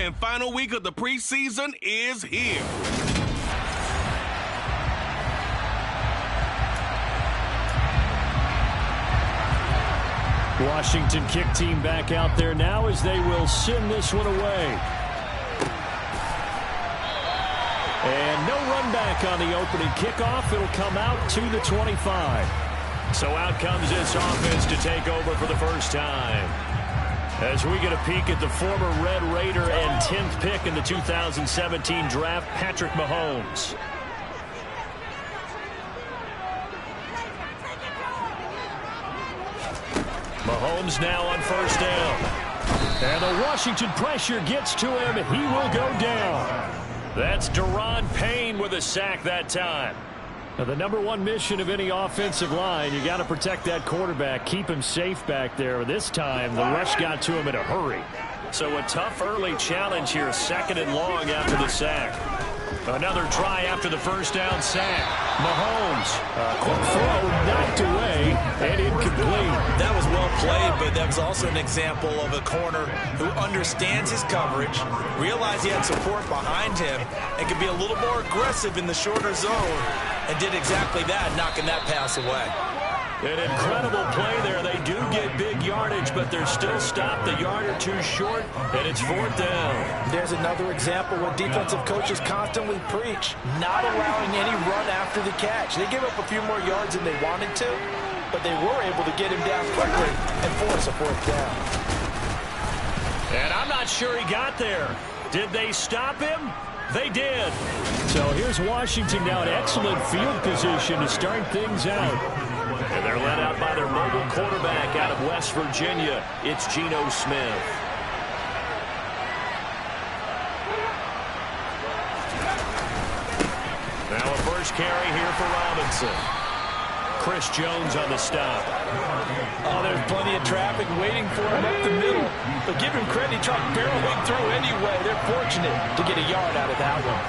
and final week of the preseason is here. Washington kick team back out there now as they will send this one away. And no run back on the opening kickoff. It'll come out to the 25. So out comes this offense to take over for the first time. As we get a peek at the former Red Raider and 10th pick in the 2017 draft, Patrick Mahomes. Mahomes now on first down. And the Washington pressure gets to him. He will go down. That's Daron Payne with a sack that time. Now, the number one mission of any offensive line, you got to protect that quarterback, keep him safe back there. This time, the rush got to him in a hurry. So a tough early challenge here, 2nd and long after the sack. Another try after the first down sack. Mahomes, quick throw, knocked away, and incomplete. That was well played, but that was also an example of a corner who understands his coverage, realized he had support behind him, and could be a little more aggressive in the shorter zone, and did exactly that, knocking that pass away. An incredible play there. They do get big yardage, but they're still stopped a yard or two short, and it's 4th down. There's another example what defensive coaches constantly preach, not allowing any run after the catch. They gave up a few more yards than they wanted to, but they were able to get him down quickly and force a 4th down. And I'm not sure he got there. Did they stop him? They did. So here's Washington now in excellent field position to start things out. And they're led out by their mobile quarterback out of West Virginia. It's Geno Smith. Now a first carry here for Robinson. Chris Jones on the stop. Oh, there's plenty of traffic waiting for him up the middle. But give him credit, he tried barreling through anyway. They're fortunate to get a yard out of that one.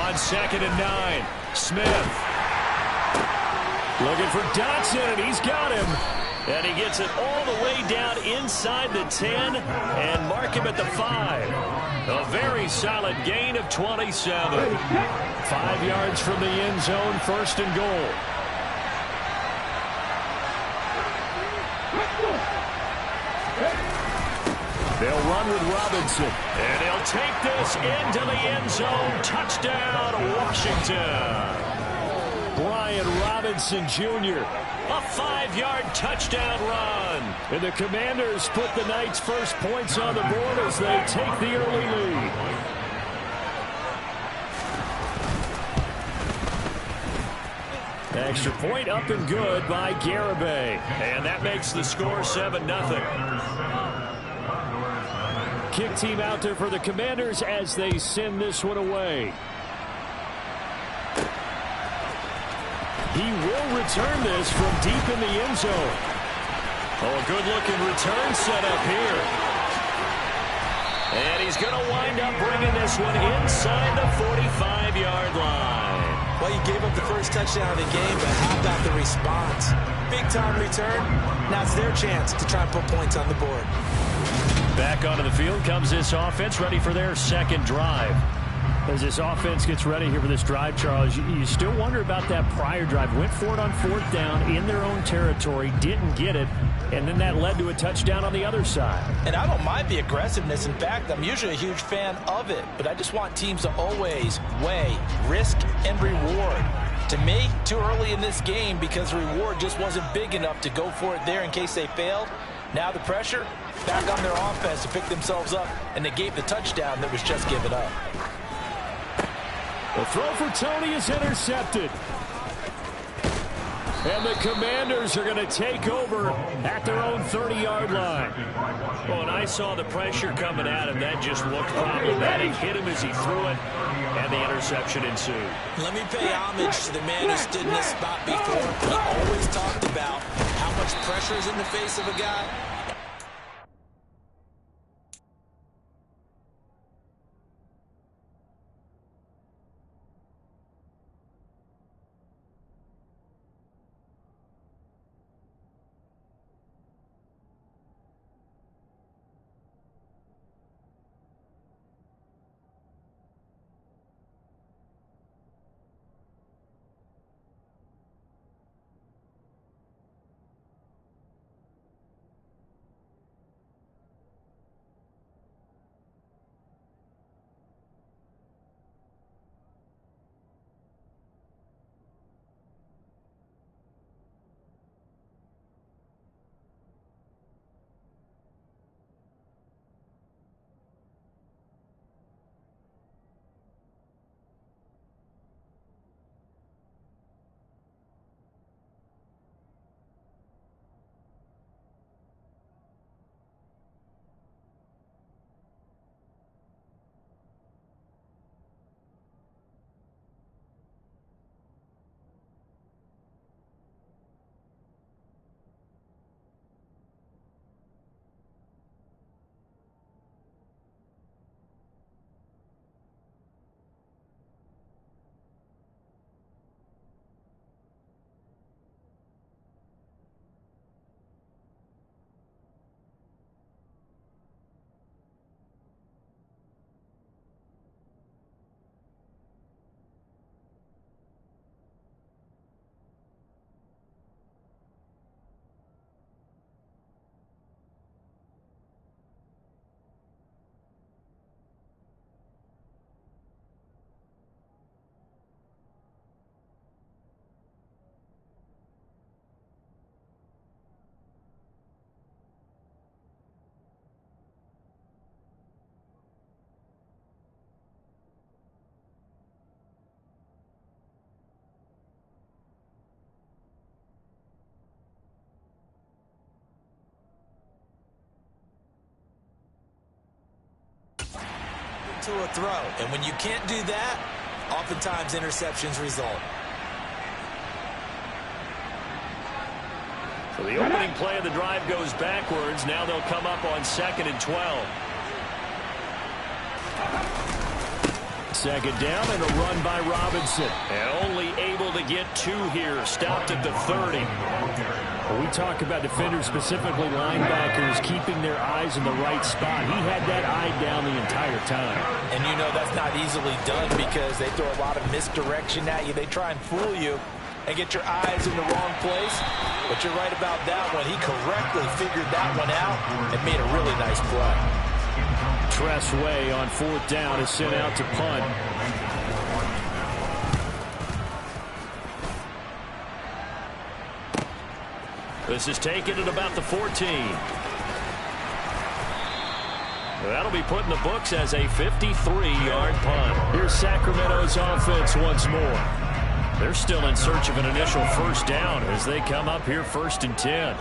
On 2nd and 9, Smith. Looking for Dotson, and he's got him. And he gets it all the way down inside the 10 and mark him at the 5. A very solid gain of 27. 5 yards from the end zone, 1st and goal. They'll run with Robinson. And he'll take this into the end zone. Touchdown, Washington. Brian Robinson Jr., a 5-yard touchdown run. And the Commanders put the Knights' first points on the board as they take the early lead. Extra point up and good by Garibay. And that makes the score 7-0. Kick team out there for the Commanders as they send this one away. He will return this from deep in the end zone. Oh, a good-looking return set up here. And he's going to wind up bringing this one inside the 45-yard line. Well, you gave up the first touchdown of the game, but how about the response? Big-time return. Now it's their chance to try and put points on the board. Back onto the field comes this offense, ready for their second drive. As this offense gets ready here for this drive, Charles, you still wonder about that prior drive. Went for it on 4th down in their own territory, didn't get it, and then that led to a touchdown on the other side. And I don't mind the aggressiveness. In fact, I'm usually a huge fan of it, but I just want teams to always weigh risk and reward. To me, too early in this game because the reward just wasn't big enough to go for it there in case they failed. Now the pressure back on their offense to pick themselves up, and they gave the touchdown that was just given up. The throw for Tony is intercepted. And the Commanders are going to take over at their own 30-yard line. Well, and I saw the pressure coming at him. That just looked problematic. Hit him as he threw it, and the interception ensued. Let me pay homage to the man who stood in this spot before. He always talked about how much pressure is in the face of a guy. to a throw. And when you can't do that, oftentimes interceptions result. So the opening play of the drive goes backwards. Now they'll come up on 2nd and 12. Second down and a run by Robinson. And only able to get 2 here. Stopped at the 30. When we talk about defenders, specifically linebackers, keeping their eyes in the right spot. He had that eye down the entire time. And you know that's not easily done because they throw a lot of misdirection at you. They try and fool you and get your eyes in the wrong place. But you're right about that one. He correctly figured that one out and made a really nice play. Tress Way on 4th down is sent out to punt. This is taken at about the 14. That'll be put in the books as a 53-yard punt. Here's Sacramento's offense once more. They're still in search of an initial first down as they come up here 1st and 10.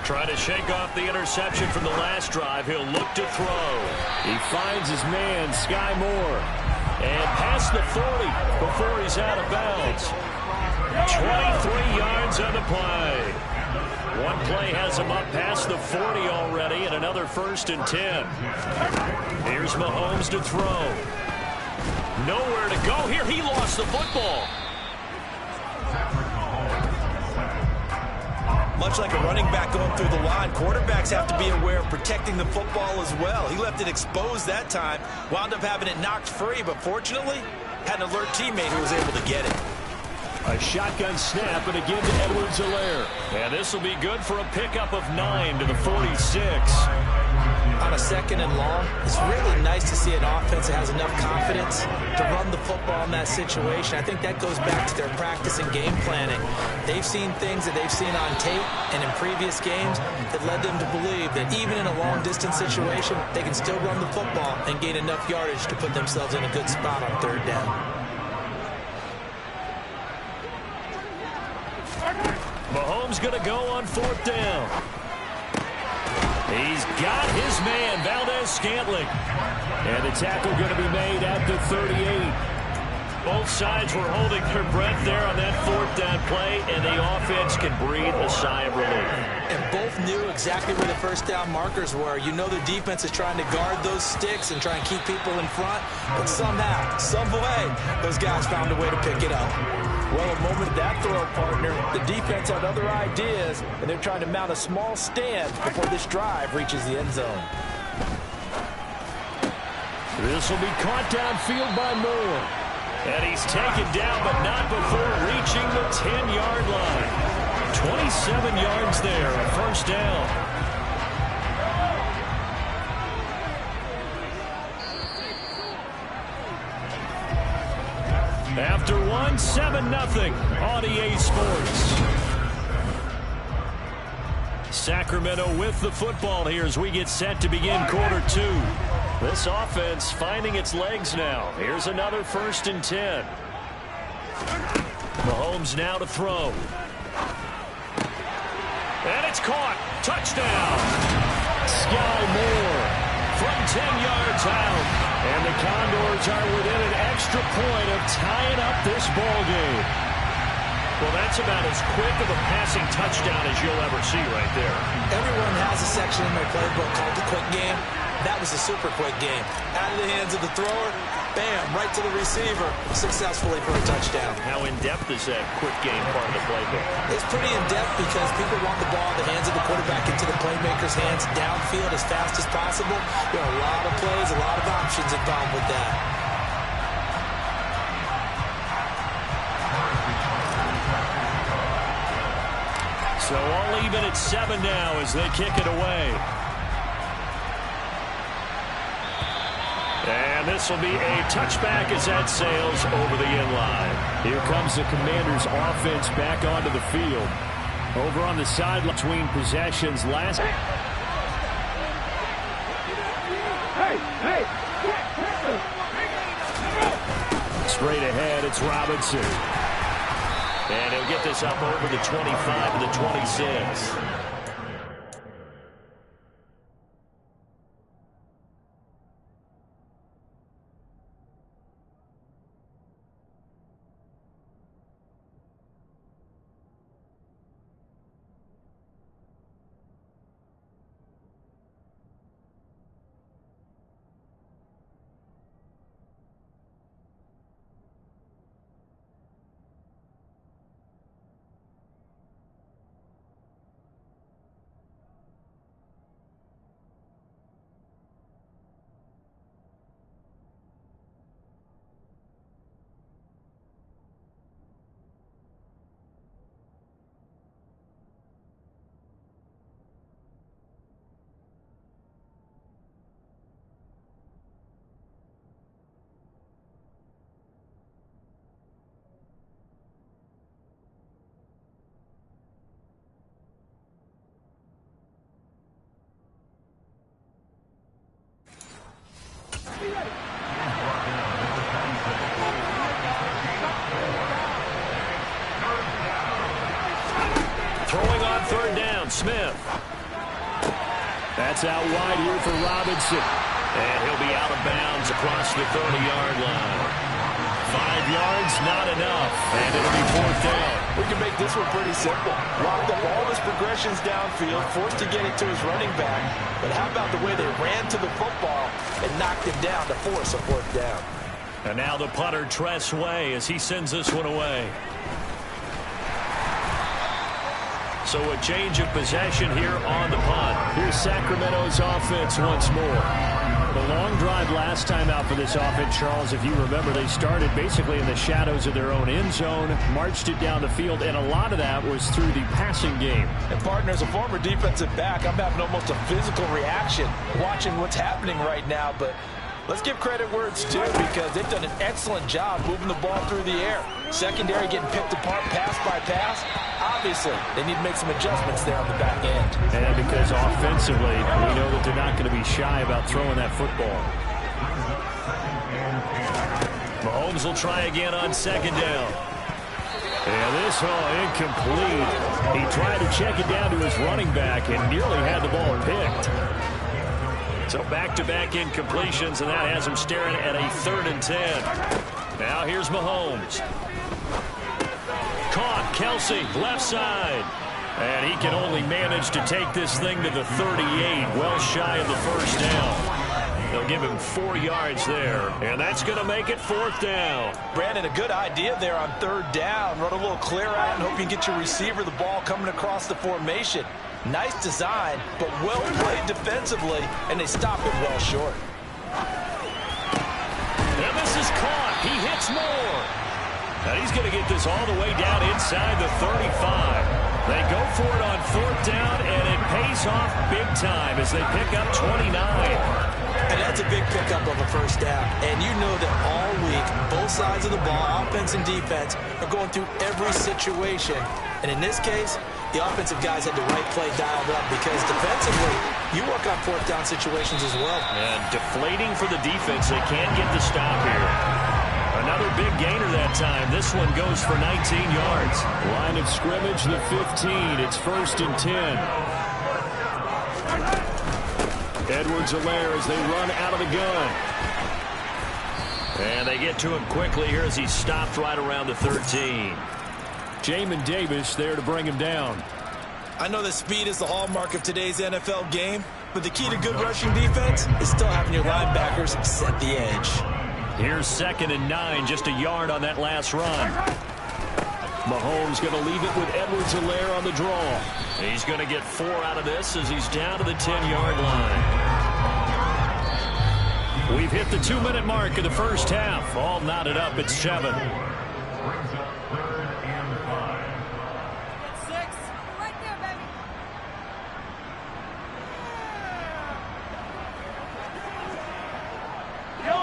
Trying to shake off the interception from the last drive. He'll look to throw. He finds his man, Sky Moore. And past the 40 before he's out of bounds. 23 yards on the play. One play has him up past the 40 already, and another 1st and 10. Here's Mahomes to throw. Nowhere to go here. He lost the football. Much like a running back going through the line, quarterbacks have to be aware of protecting the football as well. He left it exposed that time, wound up having it knocked free, but fortunately had an alert teammate who was able to get it. A shotgun snap, and again to Edwards-Helaire. And this will be good for a pickup of 9 to the 46. On a 2nd and long, it's really nice to see an offense that has enough confidence to run the football in that situation. I think that goes back to their practice and game planning. They've seen things that they've seen on tape and in previous games that led them to believe that even in a long-distance situation, they can still run the football and gain enough yardage to put themselves in a good spot on 3rd down. Mahomes going to go on 4th down. He's got his man, Valdez-Scantling. And the tackle going to be made at the 38. Both sides were holding their breath there on that 4th down play, and the offense can breathe a sigh of relief. And both knew exactly where the 1st down markers were. You know the defense is trying to guard those sticks and try and keep people in front, but somehow, some way, those guys found a way to pick it up. Well, a moment of that throw, partner. The defense had other ideas, and they're trying to mount a small stand before this drive reaches the end zone. This will be caught downfield by Moore. And he's taken down, but not before reaching the 10-yard line. 27 yards there, a 1st down. After one, 7-0 on EA Sports. Sacramento with the football here as we get set to begin quarter 2. This offense finding its legs now. Here's another 1st and 10. Mahomes now to throw. And it's caught. Touchdown. Sky Moore from 10 yards out. And the Condors are within an extra point of tying up this ball game. Well, that's about as quick of a passing touchdown as you'll ever see right there. Everyone has a section in their playbook called the quick game. That was a super quick game. Out of the hands of the thrower, bam, right to the receiver, successfully for a touchdown. How in-depth is that quick game part of the playbook? It's pretty in-depth because people want the ball in the hands of the quarterback into the playmaker's hands downfield as fast as possible. There are a lot of plays, a lot of options involved with that. So all even at 7 now as they kick it away. And this will be a touchback as that sails over the inline. Here comes the Commanders' offense back onto the field. Over on the side between possessions last. Straight ahead, it's Robinson. And he'll get this up over the 25 to the 26. Throwing on third down, Smith. That's out wide here for Robinson. And he'll be out of bounds across the 30-yard line. 5 yards, not enough. And it'll be fourth down. We can make this one pretty simple. Locked up all his progressions downfield, forced to get it to his running back. But how about the way they ran to the football and knocked him down to force a fourth down? And now the punter, Tress Way, as he sends this one away. So a change of possession here on the punt. Here's Sacramento's offense once more. The long drive last time out for this offense, Charles, if you remember, they started basically in the shadows of their own end zone, marched it down the field, and a lot of that was through the passing game. And, partner, as a former defensive back, I'm having almost a physical reaction watching what's happening right now. But let's give credit where it's due, because they've done an excellent job moving the ball through the air. Secondary getting picked apart pass by pass. Obviously, they need to make some adjustments there on the back end. And because offensively, we know that they're not going to be shy about throwing that football. Mahomes will try again on second down. And this incomplete. He tried to check it down to his running back and nearly had the ball picked. So back-to-back incompletions, and that has him staring at a 3rd and 10. Now here's Mahomes. Caught, Kelsey, left side. And he can only manage to take this thing to the 38, well shy of the first down. They'll give him 4 yards there, and that's going to make it 4th down. Brandon, a good idea there on 3rd down. Run a little clear out and hope you can get your receiver the ball coming across the formation. Nice design, but well played defensively, and they stop it well short. And this is caught. He hits more. And he's going to get this all the way down inside the 35. They go for it on 4th down, and it pays off big time as they pick up 29. And that's a big pickup of a first down. And you know that all week, both sides of the ball, offense and defense, are going through every situation. And in this case, the offensive guys had the right play dialed up, because defensively, you work on 4th down situations as well. And deflating for the defense. They can't get the stop here. Another big gainer that time. This one goes for 19 yards. Line of scrimmage, the 15. It's 1st and 10. Edwards-Helaire as they run out of the gun. And they get to him quickly here as he's stopped right around the 13. Jamin Davis there to bring him down. I know that speed is the hallmark of today's NFL game, but the key to good rushing defense is still having your linebackers set the edge. Here's 2nd and 9, just a yard on that last run. Mahomes going to leave it with Edwards-Helaire on the draw. He's going to get 4 out of this as he's down to the 10-yard line. We've hit the 2-minute mark of the first half. All knotted up at 7.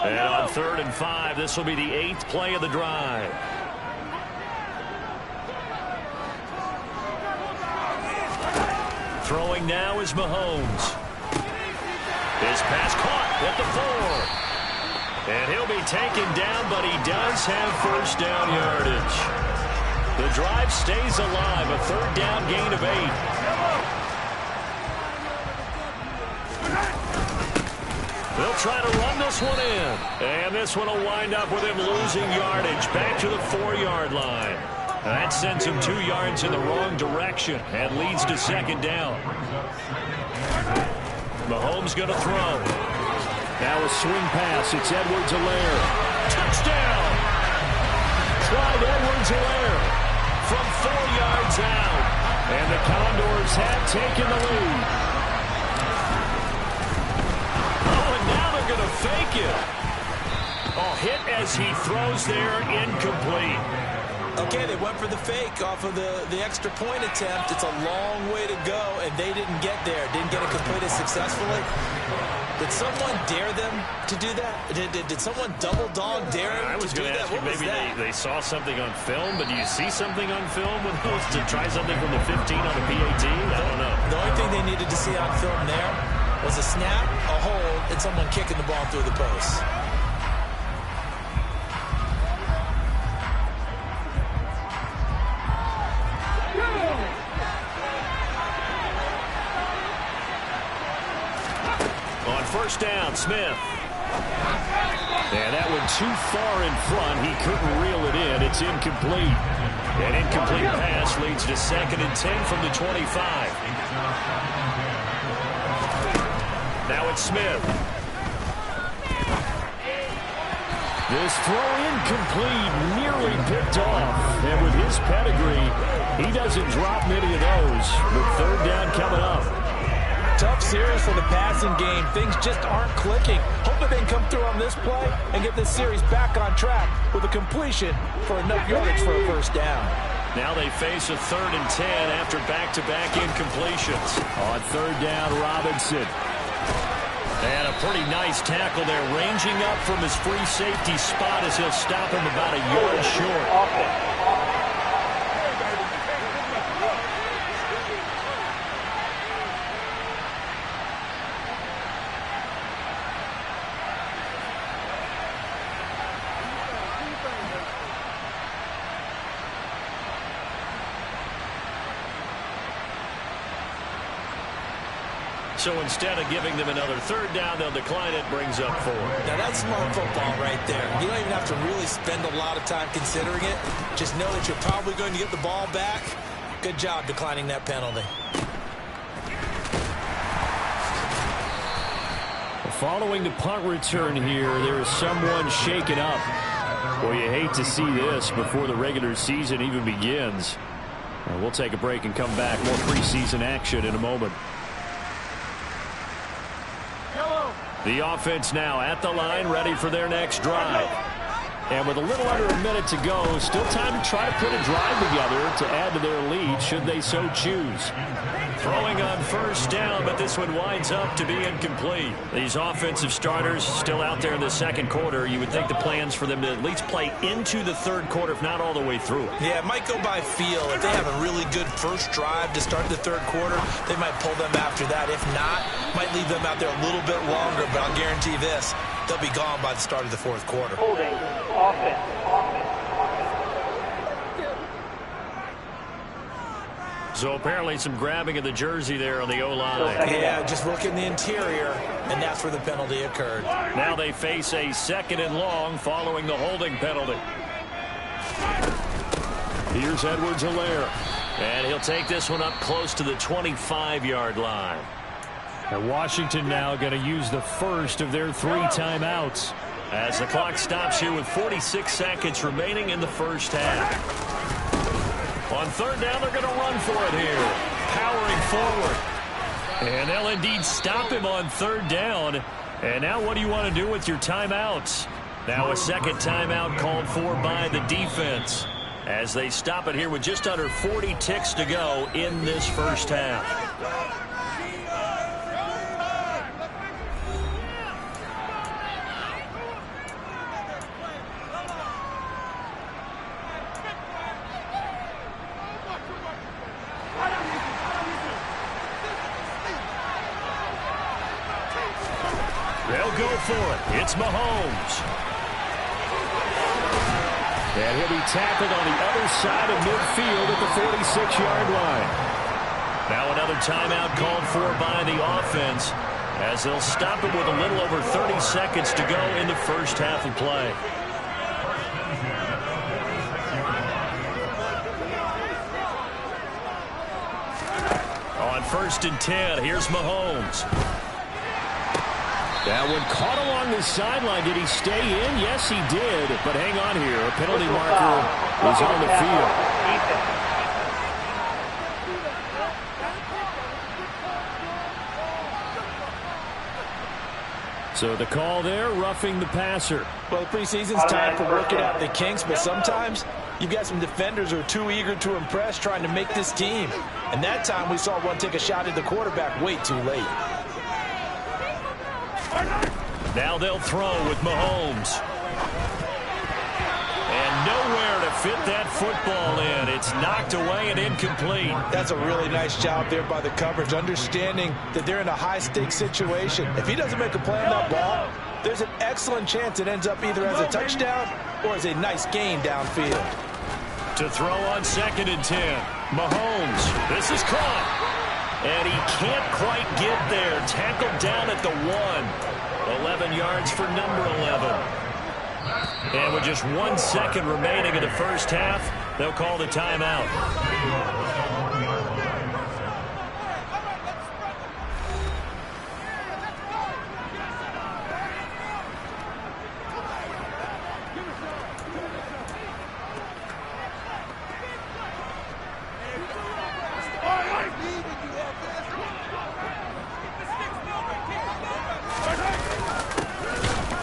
And on 3rd and 5, this will be the 8th play of the drive. Throwing now is Mahomes. His pass caught at the 4. And he'll be taken down, but he does have first down yardage. The drive stays alive, a 3rd down gain of 8. They'll try to run this one in. And this one will wind up with him losing yardage back to the 4-yard line. That sends him 2 yards in the wrong direction and leads to 2nd down. Mahomes going to throw. Now a swing pass. It's Edwards-Helaire. Touchdown! Clyde Edwards-Helaire from 4 yards out. And the Condors have taken the lead. Going to fake it. Oh, hit as he throws there, incomplete. Okay, they went for the fake off of the extra point attempt. It's a long way to go, and they didn't get there. Didn't get it completed successfully. Did someone dare them to do that? Did someone double dog dare them to do that? I was going to ask you, maybe they saw something on film, but do you see something on film with those to try something from the 15 on the PAT? I don't know. The only thing they needed to see on film there was a snap, a hold, and someone kicking the ball through the post. On first down, Smith. And that one too far in front. He couldn't reel it in. It's incomplete. An incomplete pass leads to 2nd and 10 from the 25. Now it's Smith. This throw incomplete, nearly picked off. And with his pedigree, he doesn't drop many of those. But 3rd down coming up. Tough series for the passing game. Things just aren't clicking. Hoping they can come through on this play and get this series back on track with a completion for enough yardage for a 1st down. Now they face a 3rd and 10 after back-to-back incompletions. On 3rd down, Robinson. And a pretty nice tackle there, ranging up from his free safety spot as he'll stop him about a yard short. So instead of giving them another 3rd down, they'll decline it, brings up 4. Now that's smart football right there. You don't even have to really spend a lot of time considering it. Just know that you're probably going to get the ball back. Good job declining that penalty. Following the punt return here, there is someone shaken up. Well, you hate to see this before the regular season even begins. We'll take a break and come back. More preseason action in a moment. The offense now at the line, ready for their next drive. And with a little under a minute to go, still time to try to put a drive together to add to their lead should they so choose. Throwing on 1st down, but this one winds up to be incomplete. These offensive starters still out there in the 2nd quarter. You would think the plans for them to at least play into the 3rd quarter, if not all the way through it. Yeah, it might go by feel. If they have a really good first drive to start the 3rd quarter, they might pull them after that. If not, might leave them out there a little bit longer, but I'll guarantee this, they'll be gone by the start of the 4th quarter. Holding, offense. So apparently some grabbing of the jersey there on the O-line. Yeah, just look in the interior, and that's where the penalty occurred. Now they face a 2nd and long following the holding penalty. Here's Edwards-Helaire. And he'll take this one up close to the 25-yard line. And Washington now going to use the first of their 3 timeouts as the clock stops here with 46 seconds remaining in the 1st half. On 3rd down, they're going to run for it here. Powering forward. And they'll indeed stop him on 3rd down. And now what do you want to do with your timeouts? Now a 2nd timeout called for by the defense as they stop it here with just under 40 ticks to go in this 1st half. They'll go for it. It's Mahomes. And he'll be tackled on the other side of midfield at the 46-yard line. Now another timeout called for by the offense as they'll stop it with a little over 30 seconds to go in the 1st half of play. On 1st and 10, here's Mahomes. That one caught along the sideline. Did he stay in? Yes, he did. But hang on here. A penalty marker is on the field. So the call there, roughing the passer. Well, the preseason's time for working out the kinks, but sometimes you've got some defenders who are too eager to impress trying to make this team. And that time we saw one take a shot at the quarterback way too late. Now they'll throw with Mahomes. And nowhere to to fit that football in. It's knocked away and incomplete. That's a really nice job there by the coverage, understanding that they're in a high-stakes situation. If he doesn't make a play on that ball, there's an excellent chance it ends up either as a touchdown or as a nice gain downfield. To throw on 2nd and 10. Mahomes. This is caught. And he can't quite get there. Tackled down at the 1. 11 yards for number 11. And with just 1 second remaining in the first half, they'll call the timeout.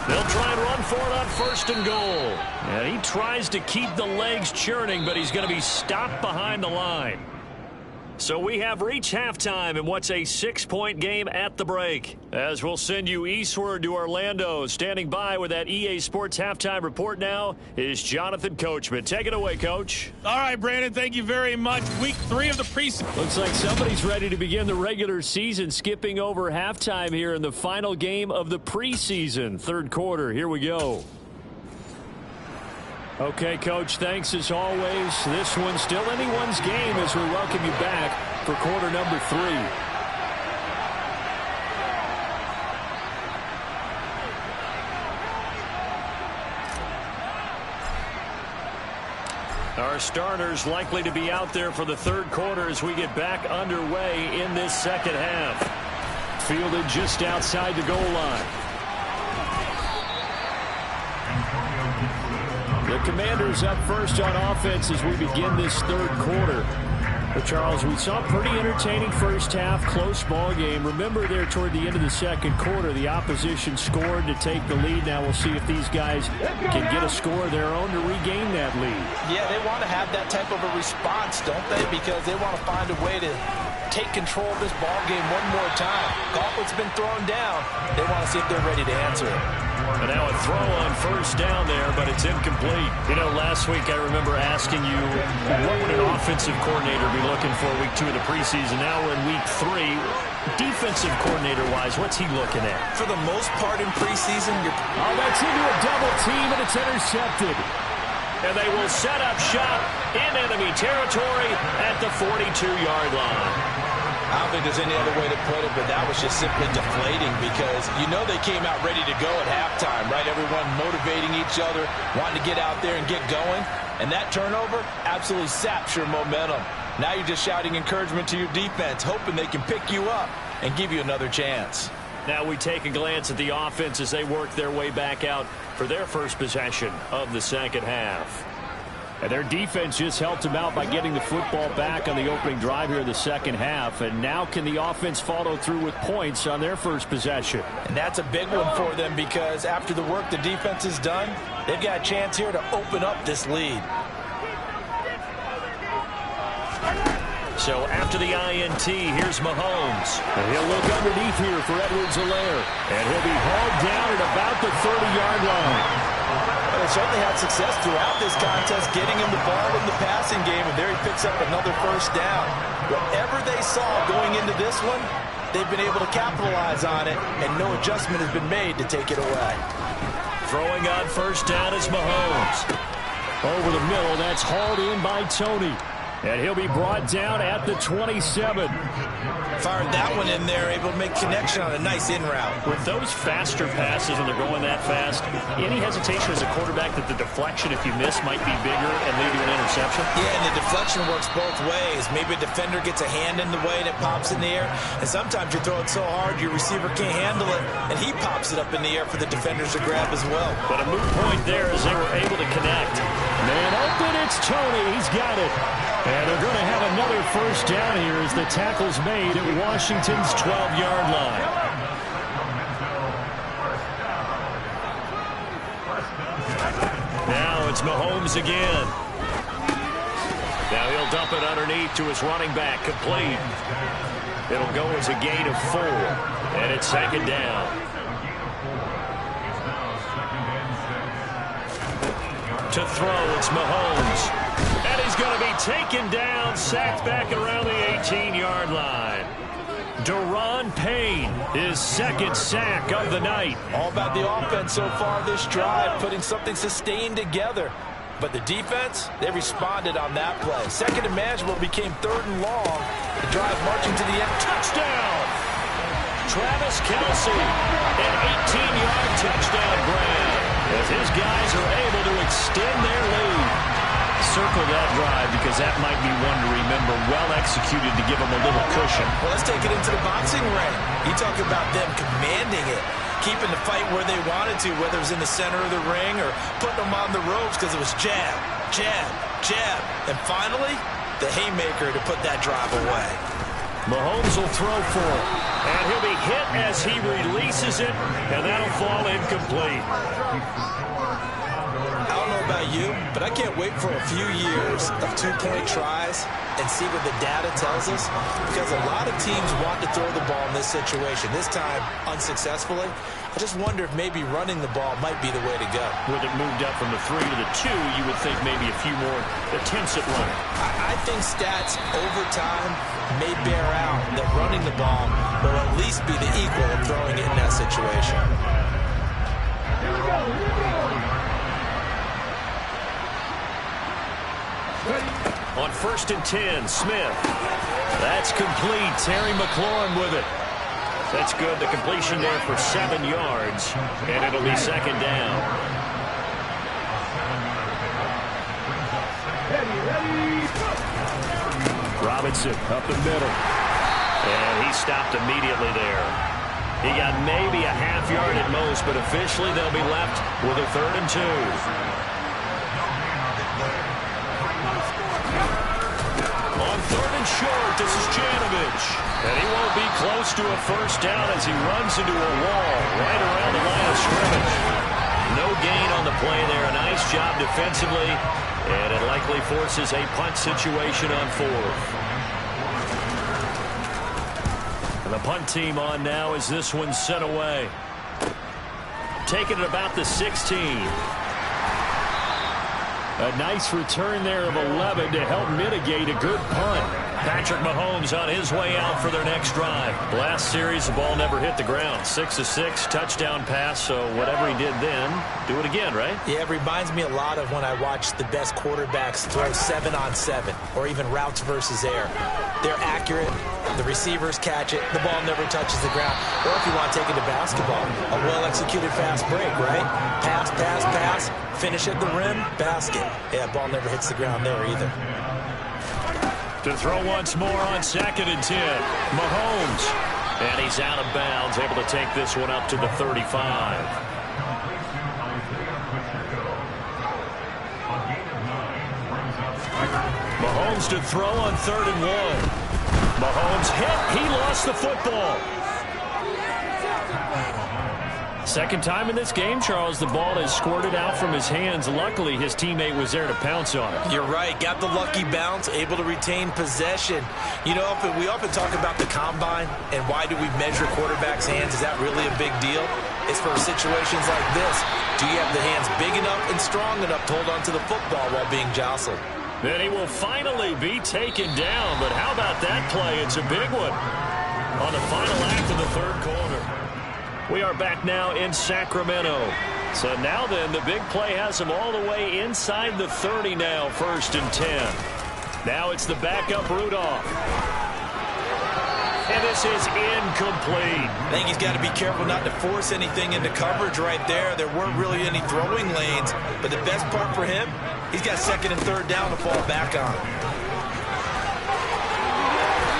They'll try and run for it on 1st and goal. And he tries to keep the legs churning, but he's going to be stopped behind the line. So we have reached halftime in what's a 6-point game at the break. As we'll send you eastward to Orlando. Standing by with that EA Sports halftime report now is Jonathan Coachman. Take it away, Coach. All right, Brandon, thank you very much. Week 3 of the preseason. Looks like somebody's ready to begin the regular season, skipping over halftime here in the final game of the preseason. 3rd quarter. Here we go. Okay, Coach, thanks as always. This one's still anyone's game as we welcome you back for quarter number 3. Our starters likely to be out there for the 3rd quarter as we get back underway in this 2nd half. Fielded just outside the goal line. The Commanders up first on offense as we begin this 3rd quarter. But Charles, we saw a pretty entertaining first half, close ball game. Remember there toward the end of the 2nd quarter, the opposition scored to take the lead. Now we'll see if these guys can get a score of their own to regain that lead. Yeah, they want to have that type of a response, don't they? Because they want to find a way to take control of this ball game one more time. Gauntlet's been thrown down. They want to see if they're ready to answer it. And now a throw on 1st down there, but it's incomplete. You know, last week I remember asking you, what would an offensive coordinator be looking for week 2 of the preseason? Now we're in week 3. Defensive coordinator-wise, what's he looking at? For the most part in preseason, that's into a double team, and it's intercepted. And they will set up shop in enemy territory at the 42-yard line. I don't think there's any other way to put it, but that was just simply deflating because you know they came out ready to go at halftime, right? Everyone motivating each other, wanting to get out there and get going. And that turnover absolutely saps your momentum. Now you're just shouting encouragement to your defense, hoping they can pick you up and give you another chance. Now we take a glance at the offense as they work their way back out for their first possession of the 2nd half. And their defense just helped them out by getting the football back on the opening drive here in the 2nd half. And now can the offense follow through with points on their first possession? And that's a big one for them because after the work the defense has done, they've got a chance here to open up this lead. So after the INT, here's Mahomes. And he'll look underneath here for Edwards-Helaire. And he'll be hauled down at about the 30-yard line. Well, they certainly had success throughout this contest, getting him the ball in the passing game, and there he picks up another 1st down. Whatever they saw going into this one, they've been able to capitalize on it, and no adjustment has been made to take it away. Throwing on 1st down is Mahomes. Over the middle, that's hauled in by Tony. And he'll be brought down at the 27. Fired that one in there, able to make connection on a nice in route. With those faster passes when they're going that fast, any hesitation as a quarterback that the deflection, if you miss, might be bigger and lead to an interception? Yeah, and the deflection works both ways. Maybe a defender gets a hand in the way and it pops in the air. And sometimes you throw it so hard your receiver can't handle it, and he pops it up in the air for the defenders to grab as well. But a moot point there as they were able to connect. Man open, it's Tony. He's got it. And they're going to have another 1st down here as the tackle's made at Washington's 12-yard line. Now it's Mahomes again. Now he'll dump it underneath to his running back, complete. It'll go as a gain of 4, and it's 2nd down. To throw, it's Mahomes. And he's going to be taken down, sacked back around the 18-yard line. Daron Payne, his second sack of the night. All about the offense so far this drive, putting something sustained together. But the defense, they responded on that play. Second and manageable became third and long. The drive marching to the end. Touchdown! Travis Kelce, an 18-yard touchdown grab as his guys are able to extend their lead. Circle that drive because that might be one to remember. Well executed to give them a little cushion. Well, let's take it into the boxing ring. You talk about them commanding it, keeping the fight where they wanted to, whether it was in the center of the ring or putting them on the ropes because it was jab, jab, jab. And finally, the haymaker to put that drive away. Mahomes will throw for it, and he'll be hit as he releases it, and that'll fall incomplete. I don't know about you, but I can't wait for a few years of two-point tries and see what the data tells us, because a lot of teams want to throw the ball in this situation. This time, unsuccessfully. I just wonder if maybe running the ball might be the way to go. With it moved up from the 3 to the 2, you would think maybe a few more attempts at running. I think stats over time may bear out that running the ball will at least be the equal of throwing it in that situation. On 1st and 10, Smith. That's complete. Terry McLaurin with it. That's good. The completion there for 7 yards, and it'll be second down. Robinson up the middle. And he stopped immediately there. He got maybe a half yard at most, but officially they'll be left with a 3rd and 2. On 3rd and short, this is Janovich. And he won't be close to a first down as he runs into a wall right around the line of scrimmage. No gain on the play there. A nice job defensively. And it likely forces a punt situation on 4th. And the punt team on now as this one's sent away. Taking it about the 16. A nice return there of 11 to help mitigate a good punt. Patrick Mahomes on his way out for their next drive. Last series, the ball never hit the ground. 6 of 6, touchdown pass, so whatever he did then, do it again, right? Yeah, it reminds me a lot of when I watch the best quarterbacks throw 7-on-7 or even routes versus air. They're accurate. The receivers catch it. The ball never touches the ground. Or if you want to take it to basketball, a well-executed fast break, right? Pass, pass, pass. Finish at the rim, basket. Yeah, ball never hits the ground there either. To throw once more on 2nd and 10. Mahomes. And he's out of bounds, able to take this one up to the 35. Mahomes to throw on 3rd and 1. Mahomes hit. He lost the football. Second time in this game, Charles, the ball has squirted out from his hands. Luckily, his teammate was there to pounce on it. You're right. Got the lucky bounce, able to retain possession. You know, we often talk about the combine and why do we measure quarterbacks' hands. Is that really a big deal? It's for situations like this. Do you have the hands big enough and strong enough to hold on to the football while being jostled? Then he will finally be taken down. But how about that play? It's a big one on the final act of the 3rd quarter. We are back now in Sacramento. So now then, the big play has them all the way inside the 30 now, 1st and 10. Now it's the backup Rudolph. And this is incomplete. I think he's got to be careful not to force anything into coverage right there. There weren't really any throwing lanes. But the best part for him, he's got 2nd and 3rd down to fall back on.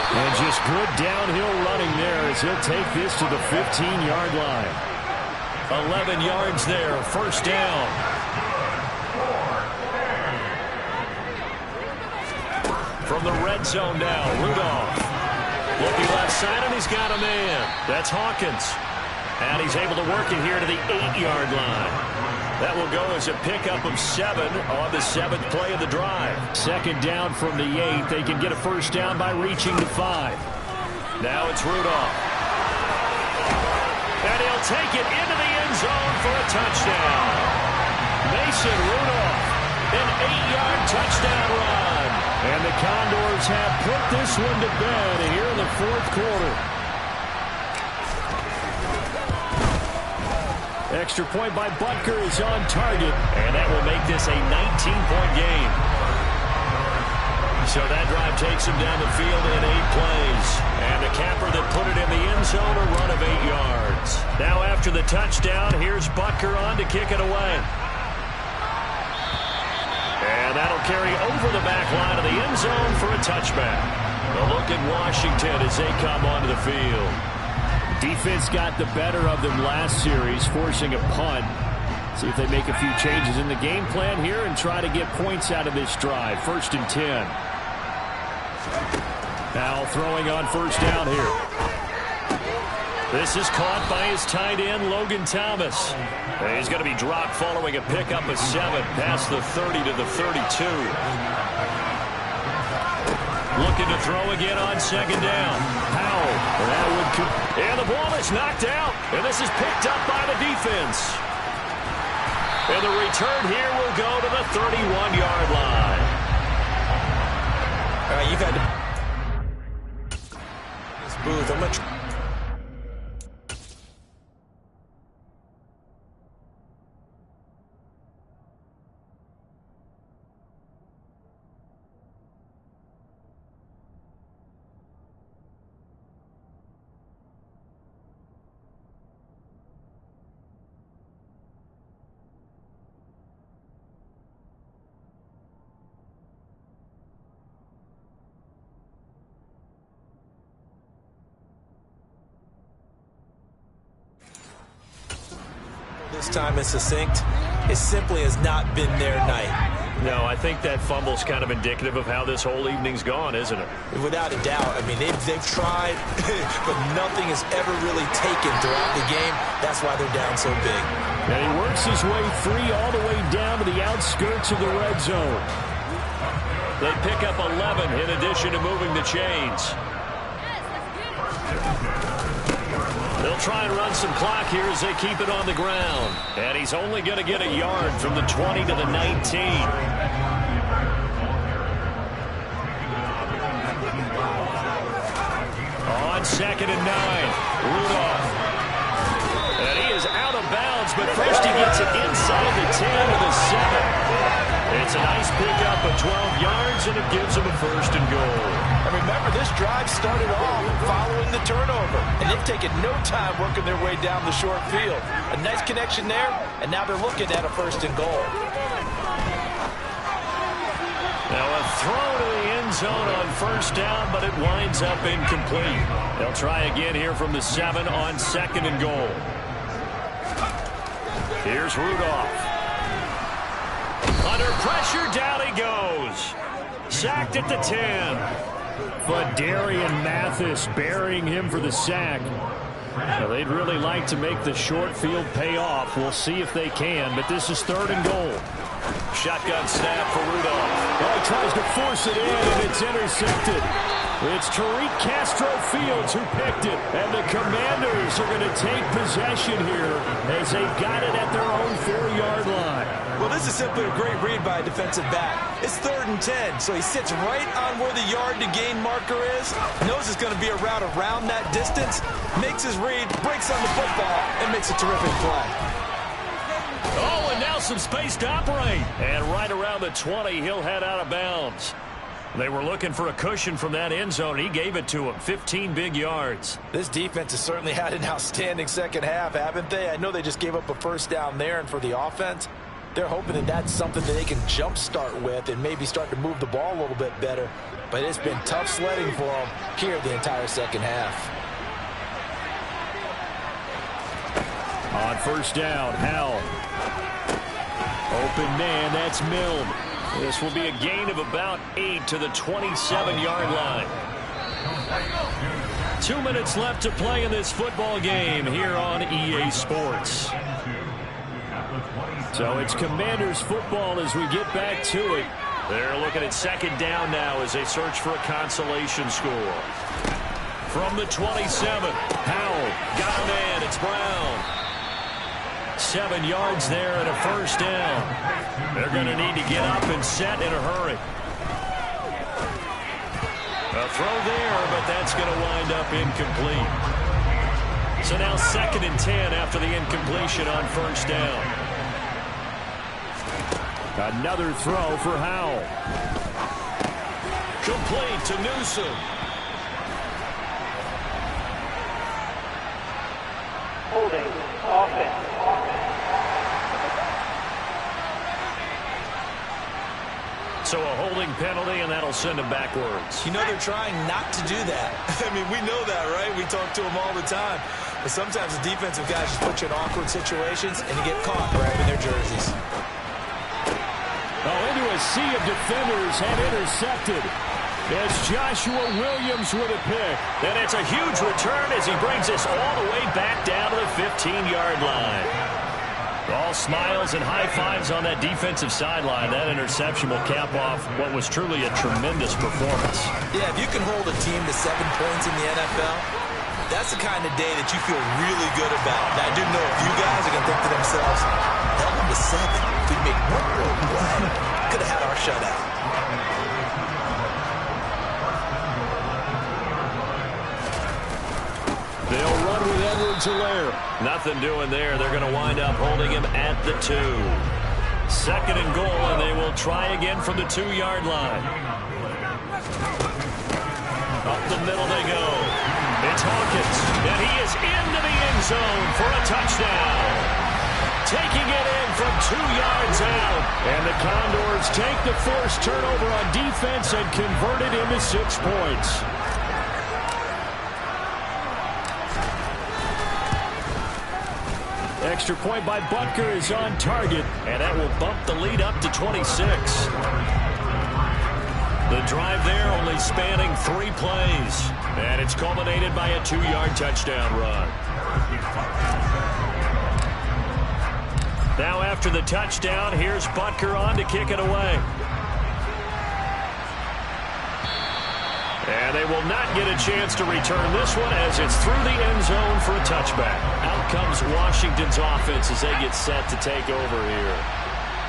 And just good downhill running there as he'll take this to the 15-yard line. 11 yards there, 1st down. From the red zone now, Rudolph. Looking left side, and he's got a man. That's Hawkins. And he's able to work it here to the 8-yard line. That will go as a pickup of 7 on the 7th play of the drive. 2nd down from the 8. They can get a first down by reaching the 5. Now it's Rudolph. And he'll take it into the end zone for a touchdown. Mason Rudolph An 8-yard touchdown run. And the Condors have put this one to bed here in the fourth quarter. Extra point by Butker is on target. And that will make this a 19-point game. So that drive takes him down the field in 8 plays. And the capper that put it in the end zone, a run of 8 yards. Now after the touchdown, here's Butker on to kick it away. And that'll carry over the back line of the end zone for a touchback. A look at Washington as they come onto the field. Defense got the better of them last series, forcing a punt. See if they make a few changes in the game plan here and try to get points out of this drive. 1st and 10. Now throwing on 1st down here. This is caught by his tight end, Logan Thomas. He's going to be dropped following a pickup of 7 past the 30 to the 32. Looking to throw again on 2nd down. Powell. And the ball is knocked out. And this is picked up by the defense. And the return here will go to the 31-yard line. All right, you've had to... This booth, I'm going to... This time it's succinct. It simply has not been their night. No, I think that fumble's kind of indicative of how this whole evening's gone, isn't it? Without a doubt. I mean, they've tried, but nothing has ever really taken throughout the game. That's why they're down so big. And he works his way free all the way down to the outskirts of the red zone. They pick up 11 in addition to moving the chains. They'll try and run some clock here as they keep it on the ground. And he's only going to get a yard from the 20 to the 19. On 2nd and 9, Rudolph. And he is out of bounds, but first he gets it inside the 10 to the 7. It's a nice pickup of 12 yards, and it gives him a 1st and goal. And remember, this drive started off following the turnover, and they've taken no time working their way down the short field. A nice connection there, and now they're looking at a 1st and goal. Now a throw to the end zone on 1st down, but it winds up incomplete. They'll try again here from the 7 on 2nd and goal. Here's Rudolph. Under pressure, down he goes. Sacked at the 10. But Darian Mathis burying him for the sack. Well, they'd really like to make the short field pay off. We'll see if they can, but this is 3rd and goal. Shotgun snap for Rudolph. Well, he tries to force it in, and it's intercepted. It's Tariq Castro-Fields who picked it, and the Commanders are going to take possession here as they've got it at their own 4-yard line. Well, this is simply a great read by a defensive back. It's 3rd and 10, so he sits right on where the yard-to-gain marker is, knows it's going to be a route around that distance, makes his read, breaks on the football, and makes a terrific play. Oh, and now some space to operate. And right around the 20, he'll head out of bounds. They were looking for a cushion from that end zone. He gave it to him. 15 big yards. This defense has certainly had an outstanding second half, haven't they? I know they just gave up a 1st down there, and for the offense, they're hoping that that's something that they can jumpstart with and maybe start to move the ball a little bit better. But it's been tough sledding for them here the entire second half. On 1st down, Howell. Open man, that's Milne. This will be a gain of about 8 to the 27-yard line. 2 minutes left to play in this football game here on EA Sports. So it's Commanders football as we get back to it. They're looking at 2nd down now as they search for a consolation score. From the 27, Howell got a man. It's Brown. 7 yards there and a first down. They're going to need to get up and set in a hurry. A throw there, but that's going to wind up incomplete. So now 2nd and 10 after the incompletion on first down. Another throw for Howell. Complete to Newsom. Holding offense. So a holding penalty, and that'll send him backwards. You know they're trying not to do that. I mean, we know that, right? We talk to them all the time. But sometimes the defensive guys just put you in awkward situations, and you get caught grabbing their jerseys. Oh, into a sea of defenders and intercepted. It's Joshua Williams with a pick. And it's a huge return as he brings us all the way back down to the 15-yard line. All smiles and high fives on that defensive sideline. That interception will cap off what was truly a tremendous performance. Yeah, if you can hold a team to 7 points in the NFL, that's the kind of day that you feel really good about. Now, I do know a few guys are going to think to themselves, held them to 7. If we make one more play, could have had our shutout. They'll run with Edwards-Helaire. Nothing doing there. They're going to wind up holding him at the 2. 2nd and goal, and they will try again from the 2-yard line. Up the middle they go. It's Hawkins, and he is into the end zone for a touchdown. Taking it in from 2 yards out. And the Condors take the forced turnover on defense and convert it into 6 points. Extra point by Butker is on target. And that will bump the lead up to 26. The drive there only spanning 3 plays. And it's culminated by a 2-yard touchdown run. Now after the touchdown, here's Butker on to kick it away. And they will not get a chance to return this one as it's through the end zone for a touchback. Out comes Washington's offense as they get set to take over here.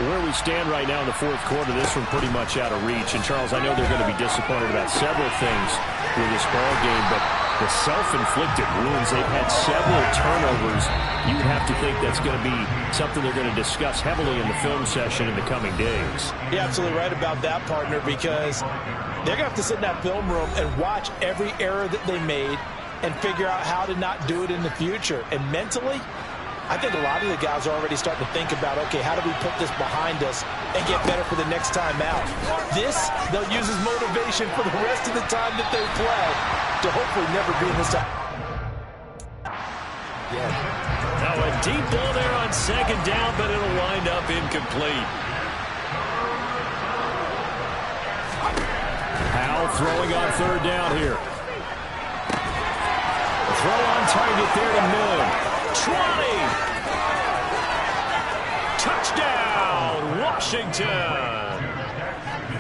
Where we stand right now in the 4th quarter, this one pretty much out of reach. And, Charles, I know they're going to be disappointed about several things with this ball game, but the self-inflicted wounds, they've had several turnovers. You'd have to think that's going to be something they're going to discuss heavily in the film session in the coming days. You're absolutely right about that, partner, because they're going to have to sit in that film room and watch every error that they made and figure out how to not do it in the future. And mentally, I think a lot of the guys are already starting to think about, okay, how do we put this behind us and get better for the next time out? This, they'll use as motivation for the rest of the time that they play to hopefully never be in this time. Now a deep ball there on 2nd down, but it'll wind up incomplete. Howell throwing on 3rd down here. Throw on target there to Millen. 20. Touchdown, Washington.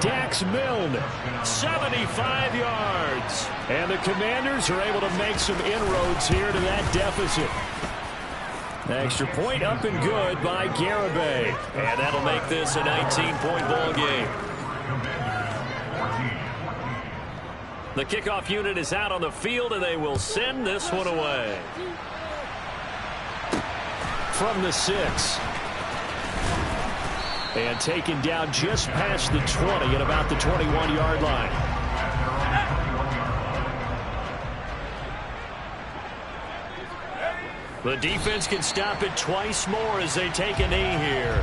Dax Milne. 75 yards. And the Commanders are able to make some inroads here to that deficit. Extra point up and good by Garibay. And that'll make this a 19-point ball game. The kickoff unit is out on the field, and they will send this one away. From the 6. And taken down just past the 20 at about the 21-yard line. The defense can stop it twice more as they take a knee here.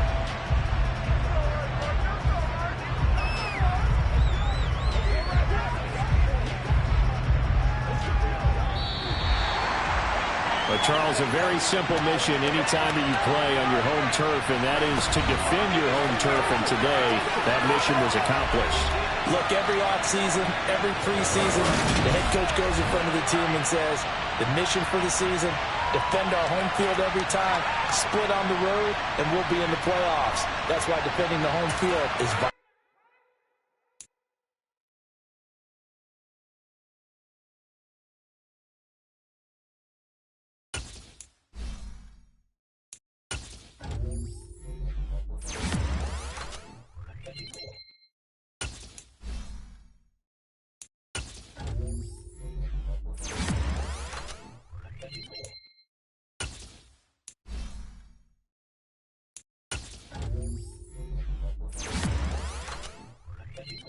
But, Charles, a very simple mission anytime that you play on your home turf, and that is to defend your home turf. And today, that mission was accomplished. Look, every offseason, every preseason, the head coach goes in front of the team and says, the mission for the season, defend our home field every time, split on the road, and we'll be in the playoffs. That's why defending the home field is vital. you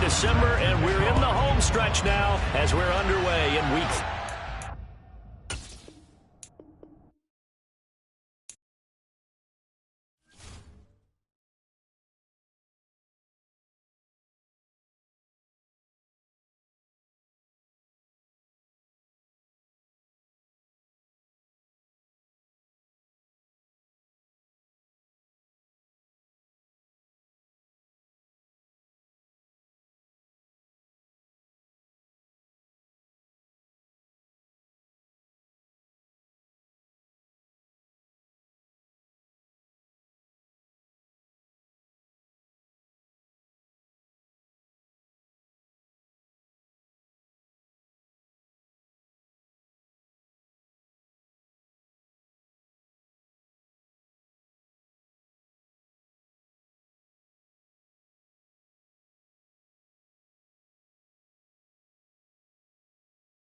December, and we're in the home stretch now as we're underway in week 3.